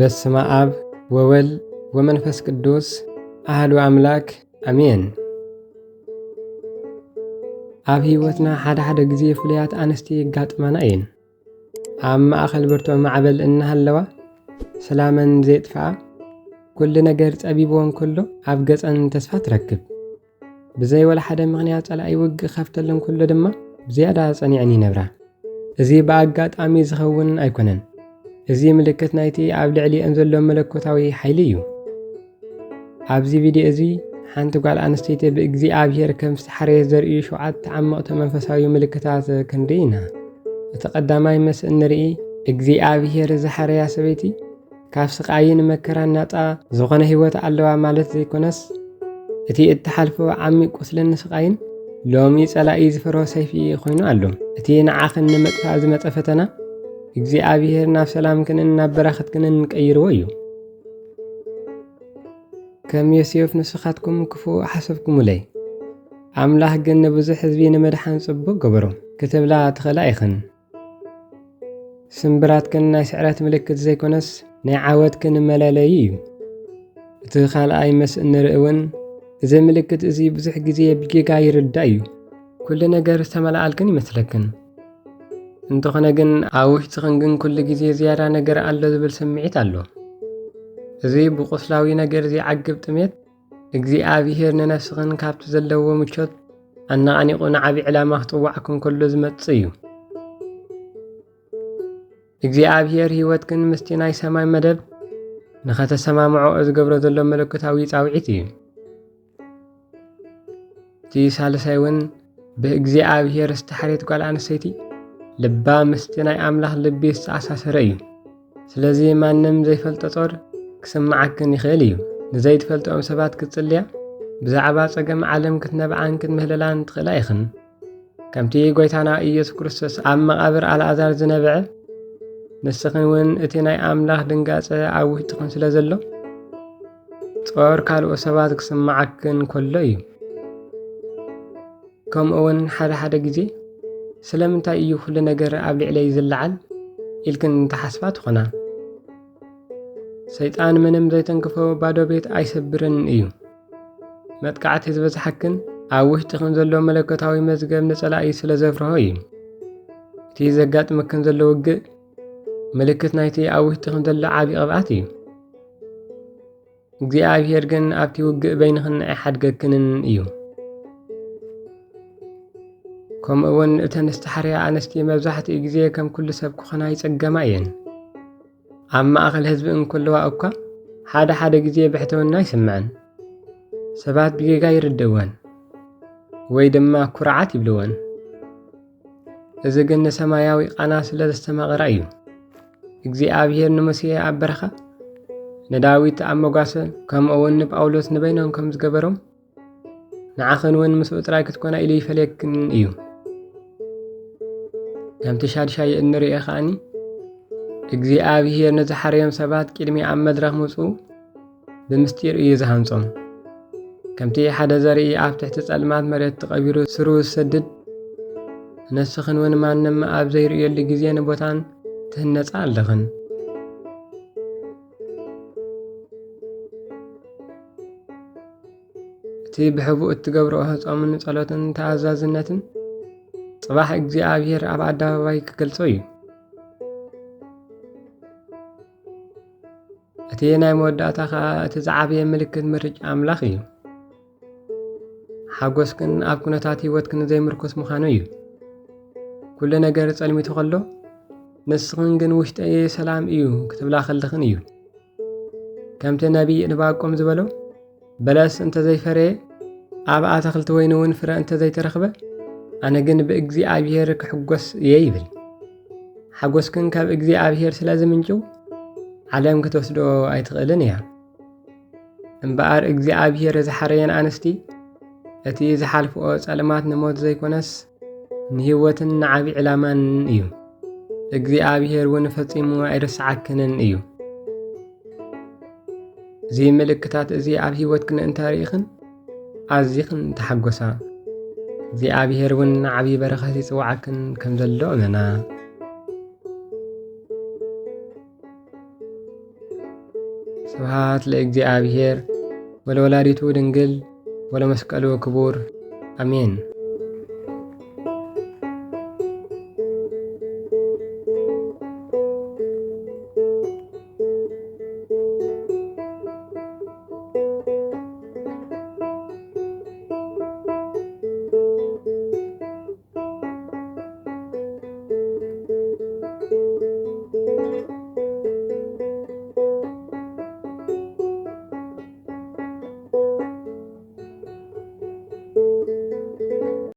በስመ አብ ወወልድ ወመንፈስ ቅዱስ አሐዱ አምላክ አሜን። ኣብ ህይወትና ሓደ ግዜ ፍሉያት ኣንስቲ ይጋጥማና እየን። ኣብ ማእኸል ብርቱዕ ማዕበል እናሃለዋ ሰላመን ዘይጥፍኣ ኩሉ ነገር ፀቢብዎን ከሎ ኣብ ገፀን ተስፋ ትረክብ። ብዘይወላ ሓደ ምኽንያት ጸላኢ ውግእ ከፍተለን ኩሉ ድማ ብዝያዳ ጸኒዐን ይነብራ። እዚ ብኣጋጣሚ ዝኸውን ኣይኮነን። እዚ ምልክት ናይቲ ኣብ ልዕሊአን ዘሎ መለኮታዊ ሓይሊ እዩ። ኣብዚ ቪድዮ እዚ ሓንቲ ጓል ኣንስተይቲ ብእግዚኣብሔር ከም ዝተሓረየት ዘርእዩ 7 ዓመቕቲ መንፈሳዊ ምልክታት ክንርኢ ኢና። እቲ ቀዳማይ መስእ ንርኢ እግዚኣብሔር ዝሓረያ ሰበይቲ ካብ ስቃይን መከራን ናፃ ዝኾነ ህይወት ኣለዋ ማለት ዘይኮነስ እቲ እትሓልፎ ዓሚቕ ቁስልን ስቃይን ሎሚ ጸላኢ ዝፈርሆ ሰይፊ ኮይኑ ኣሎ። እቲ ንዓኽን ንምጥፋእ ዝመፀ ፈተና እግዚኣብሔር ናብ ሰላምክንን ናብ በረኸትክንን ቀይርዎ እዩ። ከም ዮሴፍ ንስኻትኩም ክፉእ ሓሰብኩሙለይ ኣምላኽ ግን ንብዙሕ ህዝቢ ንመድሓን ጽቡቕ ገበሮ ክትብላ ትኽእላ ኢኽን። ስምብራትክን ናይ ስዕረት ምልክት ዘይኮነስ ናይ ዓወትክን መለለዪ እዩ። እቲ ካልኣይ መስእ ንርኢ እውን እዚ ምልክት እዚ ብዙሕ ግዜ ብጌጋ ይርዳእ እዩ። ኩሉ ነገር ዝተመላኣልክን ይመስለክን እንተኾነ ግን ኣብ ውሽጥኽን ግን ኩሉ ግዜ ዝያዳ ነገር ኣሎ ዝብል ስምዒት ኣሎ። እዚ ብቁስላዊ ነገር ዘይዓግብ ጥሜት እግዚኣብሔር ንነፍስኽን ካብቲ ዘለዎ ምቾት ኣነቓኒቑ ንዓብዪ ዕላማ ክጥዋዕኩም ከሎ ዝመጽእ እዩ። እግዚኣብሔር ህይወትክን ምስቲ ናይ ሰማይ መደብ ንኸተሰማምዖ ዝገብሮ ዘሎ መለኮታዊ ጻውዒት እዩ። እቲ ሳልሳይ እውን ብእግዚኣብሔር ዝተሓረየት ጓል ኣንስተይቲ ልባ ምስቲ ናይ ኣምላኽ ልቢ ዝተኣሳሰረ እዩ። ስለዚ ማንም ዘይፈልጦ ጦር ክስማዓክን ይኽእል እዩ። ንዘይትፈልጦም ሰባት ክትጽልያ ብዛዕባ ጸገም ዓለም ክትነብዓን ክትምህለላን ትኽእላ ኢኽን። ከምቲ ጎይታና ኢየሱስ ክርስቶስ ኣብ መቓብር ኣልዓዛር ዝነበዐ ንስኽን እውን እቲ ናይ ኣምላኽ ድንጋጸ ኣብ ውሽጥኽን ስለ ዘሎ ጦር ካልኦት ሰባት ክስማዓክን ከሎ እዩ። ከምኡውን ሓደ ግዜ ስለምንታይ እዩ ኩሉ ነገር ኣብ ልዕለይ ዝለዓል ኢልክን ተሓስባ ትኾና። ሰይጣን ምንም ዘይተንክፎ ባዶ ቤት ኣይሰብርን እዩ። መጥቃዕቲ ዝበዝሓክን ኣብ ውሽጥኽን ዘሎ መለኮታዊ መዝገብ ንጸላኢ ስለ ዘፍርሆ እዩ። እቲ ዘጋጥመክን ዘሎ ውግእ ምልክት ናይቲ ኣብ ውሽጥኽን ዘሎ ዓብዪ ቅብኣት እዩ። እግዚኣብሔር ግን ኣብቲ ውግእ በይንኽን ኣይሓድገክንን እዩ። ከምኡውን እተን ዝተሓረያ ኣንስቲ መብዛሕትኡ ግዜ ከም ኩሉ ሰብ ክኾና ይጸገማ እየን። ኣብ ማእኸል ህዝቢ እንከለዋ እኳ ሓደ ግዜ ብሕትውና ይስምዐን። ሰባት ብጌጋ ይርድእወን ወይ ድማ ኩርዓት ይብልወን። እዚ ግን ንሰማያዊ ቃና ስለ ዝተመቐረ እዩ። እግዚኣብሔር ንሙሴ ኣብ በረኻ ንዳዊት ኣብ መጓሰ ከምኡውን ንጳውሎስ ንበይኖም ከም ዝገበሮም ንዓኽን እውን ምስኡ ጥራይ ክትኮና ኢሉ ይፈልየክን እዩ። ከምቲ ሻድሻይ እንሪኦ ኸኣኒ እግዚኣብሔር ንዝሓረዮም ሰባት ቅድሚ ኣብ መድረኽ ምውፅኡ ብምስጢር እዩ ዝሃንጾም። ከምቲ ሓደ ዘርኢ ኣብ ትሕቲ ጸልማት መሬት ተቐቢሩ ስሩ ዝሰድድ ንስኽን እውን ማንም ኣብ ዘይርእየሉ ግዜን ቦታን ትህነጻ ኣለኽን። እቲ ብሕቡእ እትገብርኦ ጾምን ጸሎትን ተኣዛዝነትን ጽባሕ እግዚኣብሔር ኣብ ኣደባባይ ክገልጾ እዩ። እቲ ናይ መወዳእታ ኸኣ እቲ ዝዓበየ ምልክት ምርጫ ኣምላኽ እዩ። ሓጎስክን ኣብ ኩነታት ህይወትክን ዘይምርኮስ ምዃኑ እዩ። ኩሉ ነገር ጸልሚቱ ከሎ ንስኽን ግን ውሽጠይ ሰላም እዩ ክትብላ ከለኽን እዩ። ከምቲ ነቢይ ዕንባቆም ዝበሎ በለስ እንተዘይፈረየ ኣብ ኣትክልቲ ወይኒ እውን ፍረ እንተዘይተረኽበ ኣነ ግን ብእግዚኣብሔር ክሕጐስ እየ ይብል። ሓጎስክን ካብ እግዚኣብሔር ስለ ዝምንጭው ዓለም ክትወስዶ ኣይትኽእልን እያ። እምበኣር እግዚኣብሔር ዝሓረየን ኣንስቲ እቲ ዝሓልፍኦ ጸልማት ንሞት ዘይኮነስ ንህይወትን ንዓብዪ ዕላማን እዩ። እግዚኣብሔር እውን ፈጺሙ ኣይርስዓክንን እዩ። እዚ ምልክታት እዚ ኣብ ህይወትክን እንተሪኢኽን ኣዝይኽን ተሓጐሳ። እግዚኣብሔር እውን ንዓብዪ በረኸት ይጽዋዓክን ከም ዘሎ እመና። ስብሐት ለእግዚአብሔር ወለወላዲቱ ድንግል ወለመስቀሉ ክቡር አሜን።